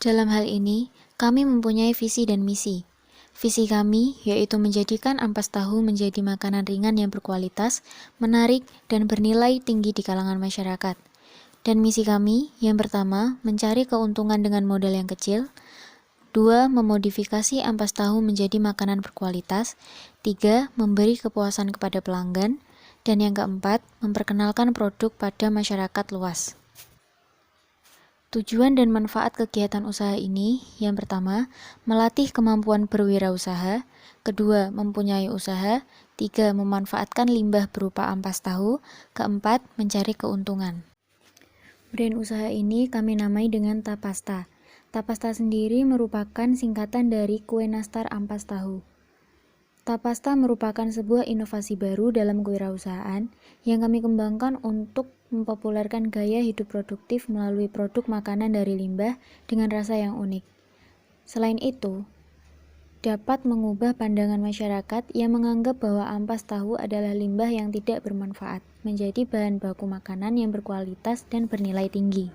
Dalam hal ini, kami mempunyai visi dan misi. Visi kami yaitu menjadikan ampas tahu menjadi makanan ringan yang berkualitas, menarik, dan bernilai tinggi di kalangan masyarakat. Dan misi kami, yang pertama, mencari keuntungan dengan modal yang kecil. 2. Memodifikasi ampas tahu menjadi makanan berkualitas. 3. Memberi kepuasan kepada pelanggan. Dan yang keempat, memperkenalkan produk pada masyarakat luas. Tujuan dan manfaat kegiatan usaha ini, yang pertama, melatih kemampuan berwirausaha. Kedua, mempunyai usaha. 3. Memanfaatkan limbah berupa ampas tahu. Keempat, mencari keuntungan. Brand usaha ini kami namai dengan Tapasta. Tapasta sendiri merupakan singkatan dari kue nastar ampas tahu. Tapasta merupakan sebuah inovasi baru dalam kewirausahaan yang kami kembangkan untuk mempopulerkan gaya hidup produktif melalui produk makanan dari limbah dengan rasa yang unik. Selain itu, dapat mengubah pandangan masyarakat yang menganggap bahwa ampas tahu adalah limbah yang tidak bermanfaat, menjadi bahan baku makanan yang berkualitas dan bernilai tinggi.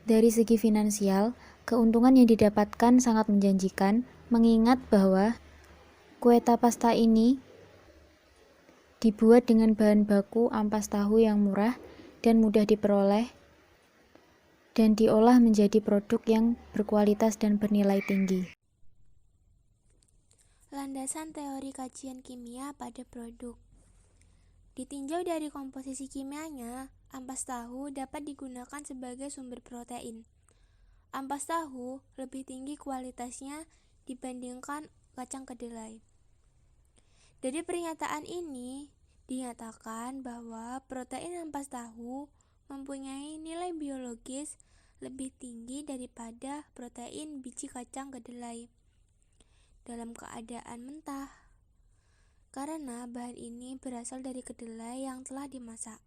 Dari segi finansial, keuntungan yang didapatkan sangat menjanjikan, mengingat bahwa kue Tapasta ini dibuat dengan bahan baku ampas tahu yang murah dan mudah diperoleh dan diolah menjadi produk yang berkualitas dan bernilai tinggi. Landasan teori kajian kimia pada produk. Ditinjau dari komposisi kimianya, ampas tahu dapat digunakan sebagai sumber protein. Ampas tahu lebih tinggi kualitasnya dibandingkan kacang kedelai. Dari pernyataan ini, dinyatakan bahwa protein ampas tahu mempunyai nilai biologis lebih tinggi daripada protein biji kacang kedelai dalam keadaan mentah, karena bahan ini berasal dari kedelai yang telah dimasak.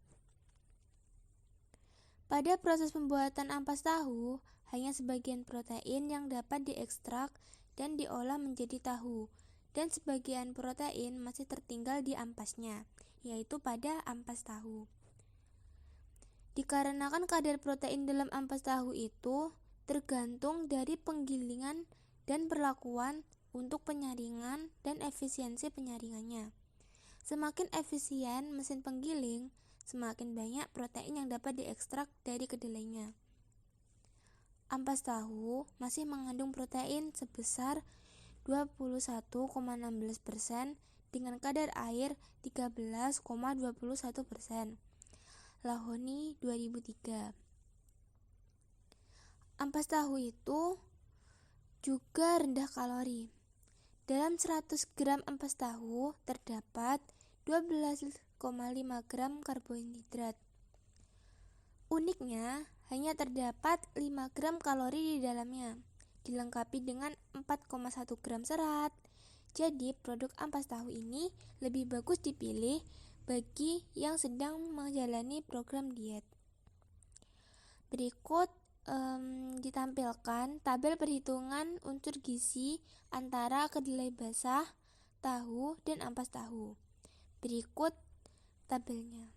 Pada proses pembuatan ampas tahu, hanya sebagian protein yang dapat diekstrak dan diolah menjadi tahu, dan sebagian protein masih tertinggal di ampasnya, yaitu pada ampas tahu. Dikarenakan kadar protein dalam ampas tahu itu tergantung dari penggilingan dan perlakuan untuk penyaringan dan efisiensi penyaringannya. Semakin efisien mesin penggiling, semakin banyak protein yang dapat diekstrak dari kedelainya. Ampas tahu masih mengandung protein sebesar 21,16% dengan kadar air 13,21%. Lahoni 2003. Ampas tahu itu juga rendah kalori. Dalam 100 gram ampas tahu terdapat 12,5 gram karbohidrat. Uniknya, hanya terdapat 5 gram kalori di dalamnya, dilengkapi dengan 4,1 gram serat. Jadi, produk ampas tahu ini lebih bagus dipilih bagi yang sedang menjalani program diet. Berikut ditampilkan tabel perhitungan unsur gizi antara kedelai basah, tahu, dan ampas tahu. Berikut tabelnya.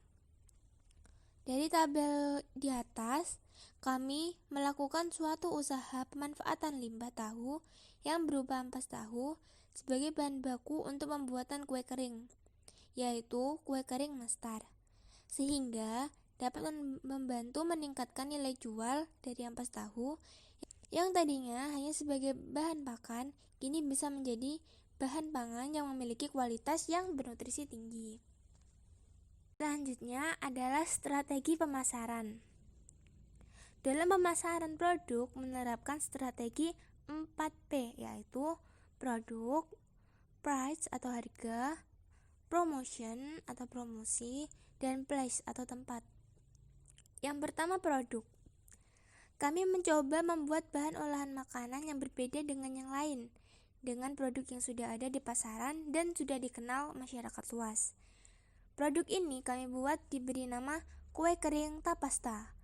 Dari tabel di atas, kami melakukan suatu usaha pemanfaatan limbah tahu yang berupa ampas tahu sebagai bahan baku untuk pembuatan kue kering, yaitu kue kering nastar, sehingga dapat membantu meningkatkan nilai jual dari ampas tahu yang tadinya hanya sebagai bahan pakan, kini bisa menjadi bahan pangan yang memiliki kualitas yang bernutrisi tinggi. Selanjutnya adalah strategi pemasaran. Dalam pemasaran produk menerapkan strategi 4P, yaitu produk, price atau harga, promotion atau promosi, dan place atau tempat. Yang pertama, produk. Kami mencoba membuat bahan olahan makanan yang berbeda dengan yang lain, dengan produk yang sudah ada di pasaran dan sudah dikenal masyarakat luas. Produk ini kami buat diberi nama kue kering Tapasta,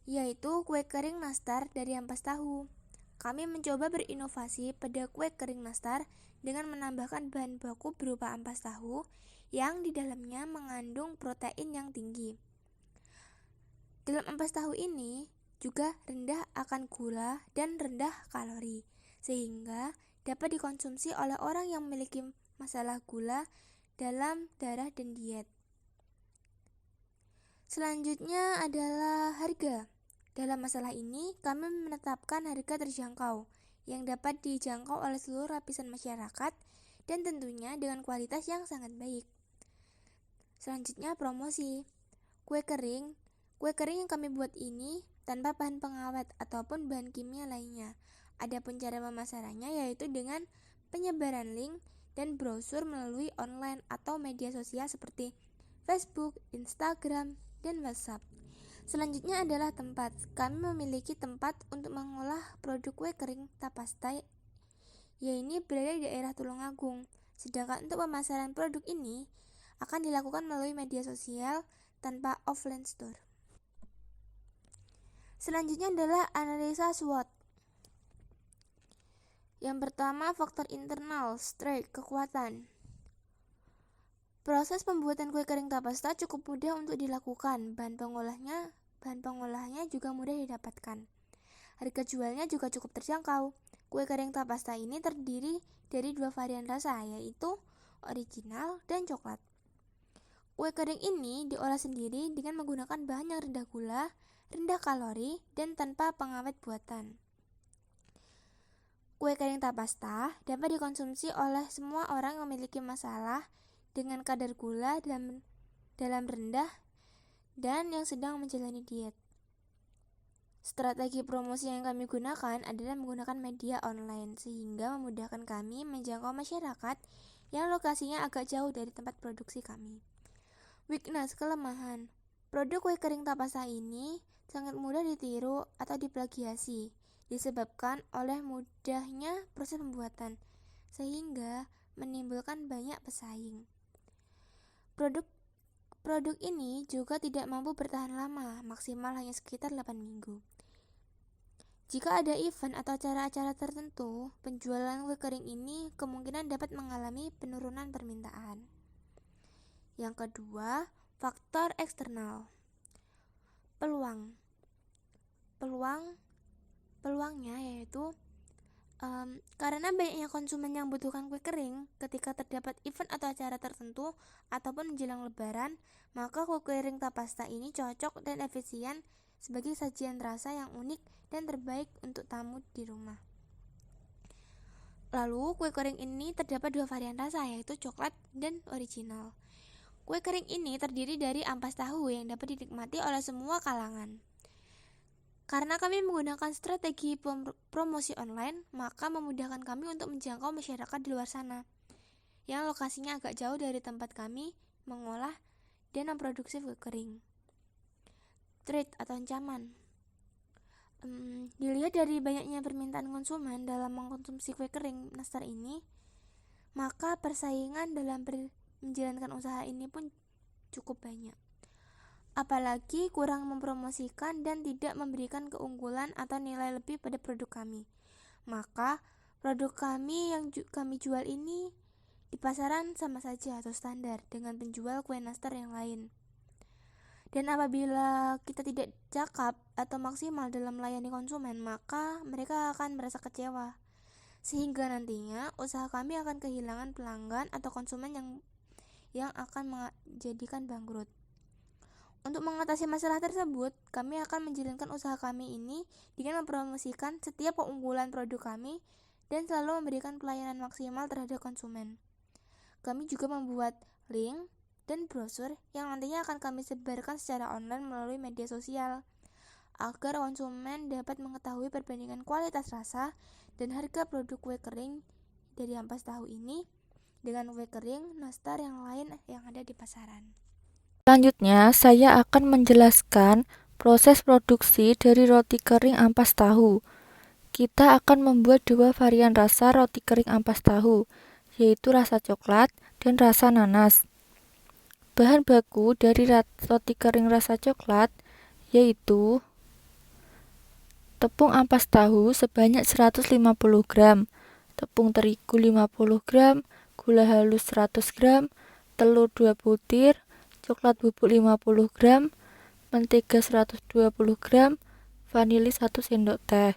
yaitu kue kering nastar dari ampas tahu. Kami mencoba berinovasi pada kue kering nastar dengan menambahkan bahan baku berupa ampas tahu yang di dalamnya mengandung protein yang tinggi. Dalam ampas tahu ini juga rendah akan gula dan rendah kalori, sehingga dapat dikonsumsi oleh orang yang memiliki masalah gula dalam darah dan diet. Selanjutnya adalah harga. Dalam masalah ini, kami menetapkan harga terjangkau yang dapat dijangkau oleh seluruh lapisan masyarakat dan tentunya dengan kualitas yang sangat baik. Selanjutnya promosi. Kue kering yang kami buat ini tanpa bahan pengawet ataupun bahan kimia lainnya. Adapun cara pemasarannya yaitu dengan penyebaran link dan brosur melalui online atau media sosial seperti Facebook, Instagram, dan WhatsApp. Selanjutnya adalah tempat. Kami memiliki tempat untuk mengolah produk kue kering Tapasta, yaitu berada di daerah Tulungagung. Sedangkan untuk pemasaran produk ini akan dilakukan melalui media sosial tanpa offline store. Selanjutnya adalah analisa SWOT. Yang pertama, faktor internal, strength, kekuatan. Proses pembuatan kue kering Tapasta cukup mudah untuk dilakukan. Bahan pengolahnya juga mudah didapatkan. Harga jualnya juga cukup terjangkau. Kue kering Tapasta ini terdiri dari 2 varian rasa, yaitu original dan coklat. Kue kering ini diolah sendiri dengan menggunakan bahan yang rendah gula, rendah kalori, dan tanpa pengawet buatan. Kue kering Tapasta dapat dikonsumsi oleh semua orang yang memiliki masalah dengan kadar gula dalam rendah dan yang sedang menjalani diet. Strategi promosi yang kami gunakan adalah menggunakan media online sehingga memudahkan kami menjangkau masyarakat yang lokasinya agak jauh dari tempat produksi kami. Weakness, kelemahan. Produk kue kering Tapasta ini sangat mudah ditiru atau diplagiasi disebabkan oleh mudahnya proses pembuatan sehingga menimbulkan banyak pesaing. Produk ini juga tidak mampu bertahan lama, maksimal hanya sekitar 8 minggu. Jika ada event atau acara-acara tertentu, penjualan kue kering ini kemungkinan dapat mengalami penurunan permintaan. Yang kedua, faktor eksternal. Peluangnya yaitu karena banyaknya konsumen yang membutuhkan kue kering ketika terdapat event atau acara tertentu ataupun menjelang lebaran, maka kue kering Tapasta ini cocok dan efisien sebagai sajian rasa yang unik dan terbaik untuk tamu di rumah. Lalu, kue kering ini terdapat 2 varian rasa, yaitu coklat dan original. Kue kering ini terdiri dari ampas tahu yang dapat dinikmati oleh semua kalangan. Karena kami menggunakan strategi promosi online, maka memudahkan kami untuk menjangkau masyarakat di luar sana, yang lokasinya agak jauh dari tempat kami mengolah dan memproduksi kue kering. Threat atau ancaman. Dilihat dari banyaknya permintaan konsumen dalam mengkonsumsi kue kering nastar ini, maka persaingan dalam menjalankan usaha ini pun cukup banyak. Apalagi kurang mempromosikan dan tidak memberikan keunggulan atau nilai lebih pada produk kami. Maka produk kami yang kami jual ini di pasaran sama saja atau standar dengan penjual kue nastar yang lain. Dan apabila kita tidak cakap atau maksimal dalam melayani konsumen, maka mereka akan merasa kecewa. Sehingga nantinya usaha kami akan kehilangan pelanggan atau konsumen yang akan menjadikan bangkrut. Untuk mengatasi masalah tersebut, kami akan menjalankan usaha kami ini dengan mempromosikan setiap keunggulan produk kami dan selalu memberikan pelayanan maksimal terhadap konsumen. Kami juga membuat link dan brosur yang nantinya akan kami sebarkan secara online melalui media sosial agar konsumen dapat mengetahui perbandingan kualitas rasa dan harga produk kue kering dari ampas tahu ini dengan kue kering nastar yang lain yang ada di pasaran. Selanjutnya, saya akan menjelaskan proses produksi dari roti kering ampas tahu. Kita akan membuat 2 varian rasa roti kering ampas tahu, yaitu rasa coklat dan rasa nanas. Bahan baku dari roti kering rasa coklat yaitu tepung ampas tahu sebanyak 150 gram, tepung terigu 50 gram, gula halus 100 gram, telur 2 butir, coklat bubuk 50 gram, mentega 120 gram, vanili 1 sendok teh.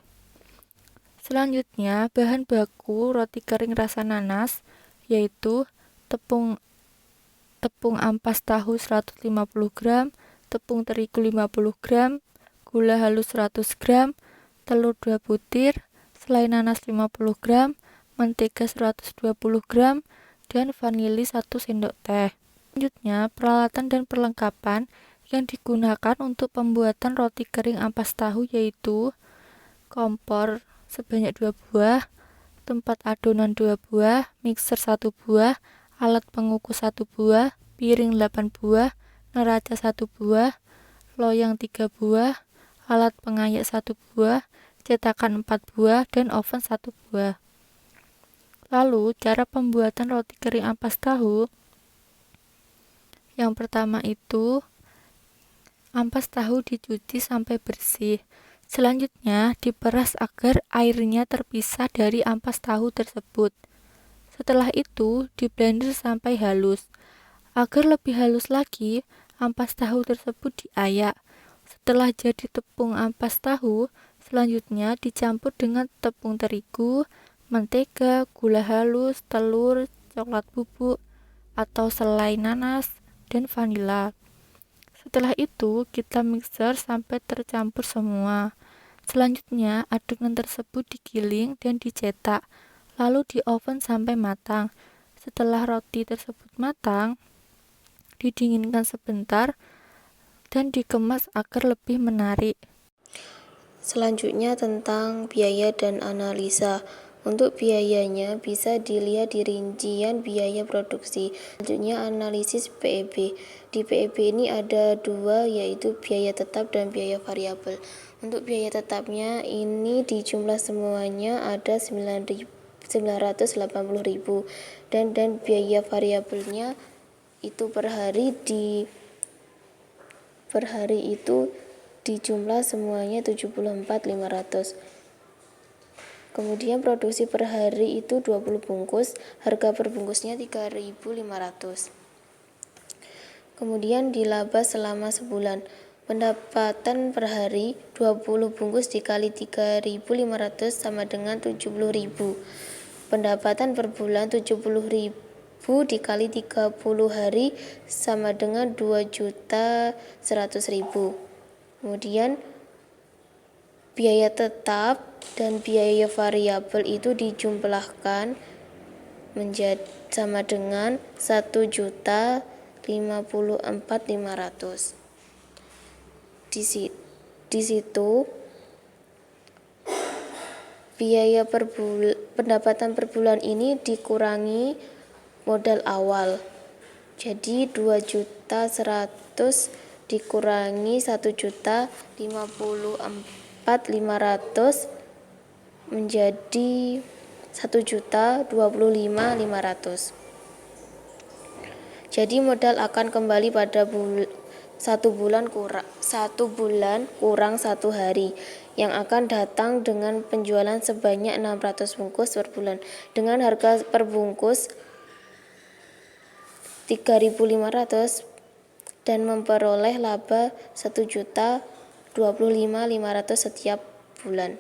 Selanjutnya, bahan baku roti kering rasa nanas yaitu tepung ampas tahu 150 gram, tepung terigu 50 gram, gula halus 100 gram, telur 2 butir, selai nanas 50 gram, mentega 120 gram, dan vanili 1 sendok teh. Selanjutnya, peralatan dan perlengkapan yang digunakan untuk pembuatan roti kering ampas tahu yaitu kompor sebanyak 2 buah, tempat adonan 2 buah, mixer 1 buah, alat pengukus 1 buah, piring 8 buah, neraca 1 buah, loyang 3 buah, alat pengayak 1 buah, cetakan 4 buah, dan oven 1 buah. Lalu, cara pembuatan roti kering ampas tahu. Yang pertama itu, ampas tahu dicuci sampai bersih. Selanjutnya, diperas agar airnya terpisah dari ampas tahu tersebut. Setelah itu, diblender sampai halus. Agar lebih halus lagi, ampas tahu tersebut diayak. Setelah jadi tepung ampas tahu, selanjutnya dicampur dengan tepung terigu, mentega, gula halus, telur, coklat bubuk, atau selai nanas, dan vanila. Setelah itu, kita mixer sampai tercampur semua. Selanjutnya, adonan tersebut digiling dan dicetak, lalu di oven sampai matang. Setelah roti tersebut matang, didinginkan sebentar dan dikemas agar lebih menarik. Selanjutnya tentang biaya dan analisa. Untuk biayanya bisa dilihat di rincian biaya produksi. Selanjutnya analisis PEB. Di PEB ini ada dua, yaitu biaya tetap dan biaya variabel. Untuk biaya tetapnya ini di jumlah semuanya ada 980.000 dan biaya variabelnya itu per hari itu di jumlah semuanya 74.500. Kemudian produksi per hari itu 20 bungkus, harga per bungkusnya 3.500. Kemudian dilaba selama sebulan. Pendapatan per hari 20 bungkus dikali 3.500 sama dengan 70.000. Pendapatan per bulan 70.000 dikali 30 hari sama dengan 2.100.000. Kemudian biaya tetap dan biaya variabel itu dijumlahkan menjadi sama dengan 1.054.500. Di situ biaya pendapatan per bulan ini dikurangi modal awal. Jadi 2.100.000 dikurangi 1.054.500 menjadi 1.025.500. Jadi modal akan kembali pada 1 bulan kurang 1 hari yang akan datang dengan penjualan sebanyak 600 bungkus per bulan dengan harga per bungkus 3.500 dan memperoleh laba 1.025.500 setiap bulan.